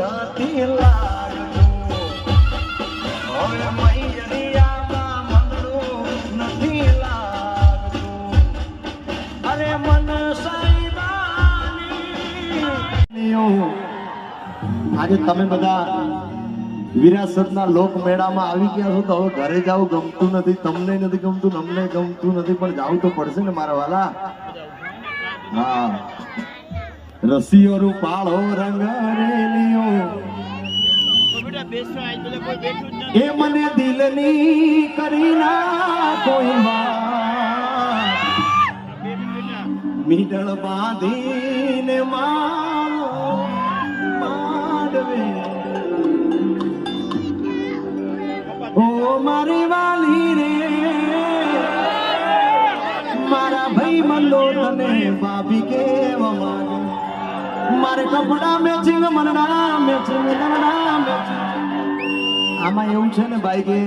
નથી લાગતું હવે મૈયરિયામાં મનડું નથી લાગતું અરે મન સાઈબાની આજે તમે બધા વિરાસતના લોકમેળામાં આવી ગયા છો તો હવે ઘરે જાવ ગમતું નથી તમને નથી ગમતું અમને ગમતું નથી પણ જાવું તો પડશે ને મારા વાલા હા રસિયો રૂપાળો રંગ રેલિયો એ મને દિલની કરી ના કોઈ વાત મીડળ બાંધીને મારો માંડવે ઓ મારી વાલી રે મારા ભાઈ મલ્લો તને ભાભી કેવા માંગે મારે કપડા મેચિંગ મનડા મેચિંગ મનડા મેચિંગ આમાં એવું છે ને ભાઈ કે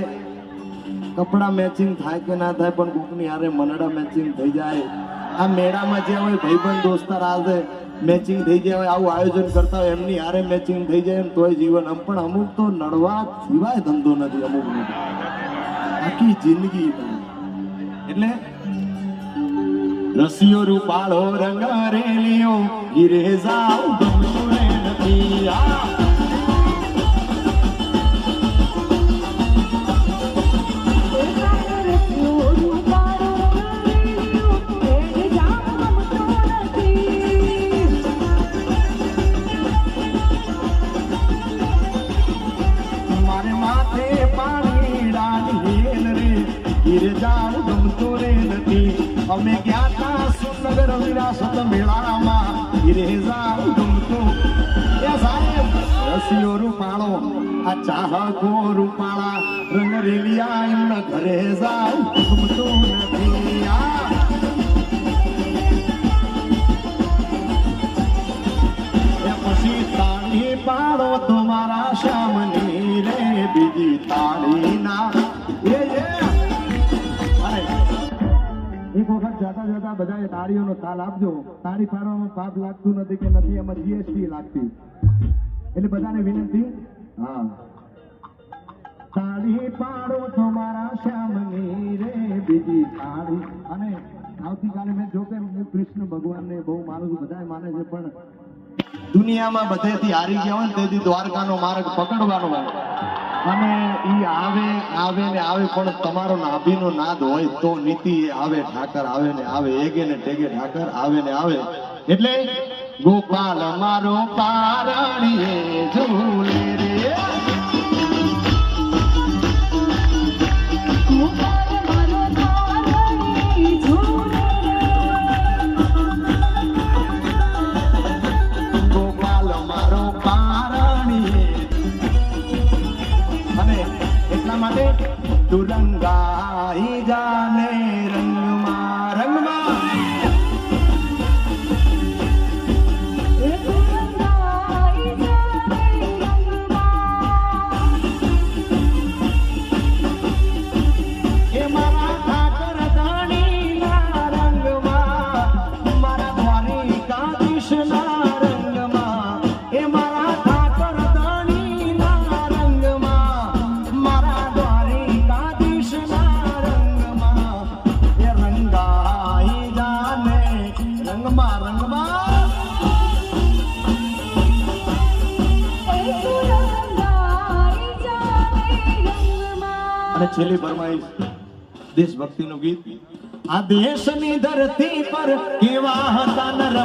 કપડા મેચિંગ થાય કે ના થાય પણ કોકની હારે મનડા મેચિંગ થઈ જાય આ મેળામાં જે હોય ભાઈબંધ દોસ્તાર આવે મેચિંગ થઈ જાય હોય આવું આયોજન કરતા હોય એમની હારે મેચિંગ થઈ જાય ને તોય જીવન પણ અમુક તો નડવા સિવાય ધંધો નથી અમુક આખી જિંદગી એટલે રસિયો રૂપાળો રંગ રેલિયો ગીરે જાવ ગમતું નથી મારે માથે પાણી ડાલી રે ગીરે જાવ ગમતું રે નથી અમે ગયા તા સુનગર વિરાસત મેળામાં હિરેજા ગમતું એ સાહેબ રસિયો રૂપાળો આ ચાહકો રૂપાળા રંગ રેલિયા એમના ઘરે જાવ ગમતું નથી એ પછી તાળી પાડો તમારા શ્યામની રે બીજી તાળી ના એક વખત જતા જતા બધા તાળીઓનો તાલ આપજો તાળી પાડવામાં પાપ લાગતું નથી કે નથી એમાં જીએસટી લાગતી એટલે બધાને વિનંતી હા તાળી પાડો તમારા શ્યામની રે બીજી તાળી અને આવતીકાલે મેં જો કે હું કૃષ્ણ ભગવાનને બહુ માનું છું બધા માને છે પણ દુનિયામાં બધેથી હારી ગયા હોય ને તેથી દ્વારકાનો માર્ગ પકડવાનો હોય અને ઈ આવે ને આવે પણ તમારો નાભીનો નાદ હોય તો નીતિ આવે ઠાકર આવે ને આવે એગે ને ટેગે ઠાકર આવે ને આવે એટલે ગોપાલ મારો પારણીએ ઝૂલે રે તું રંગાઈ જાને રંગમાં રંગમાં એ મારા ઠાકર ધાણીના રંગમાં મારા દ્વારિકાધીશના રંગમાં એ મારા ઠાકર ધાણીના રંગમાં મારા છેલ્લી ફરમાઈશ દેશભક્તિનું ગીત આ દેશની ધરતી પર કેવા હતા નર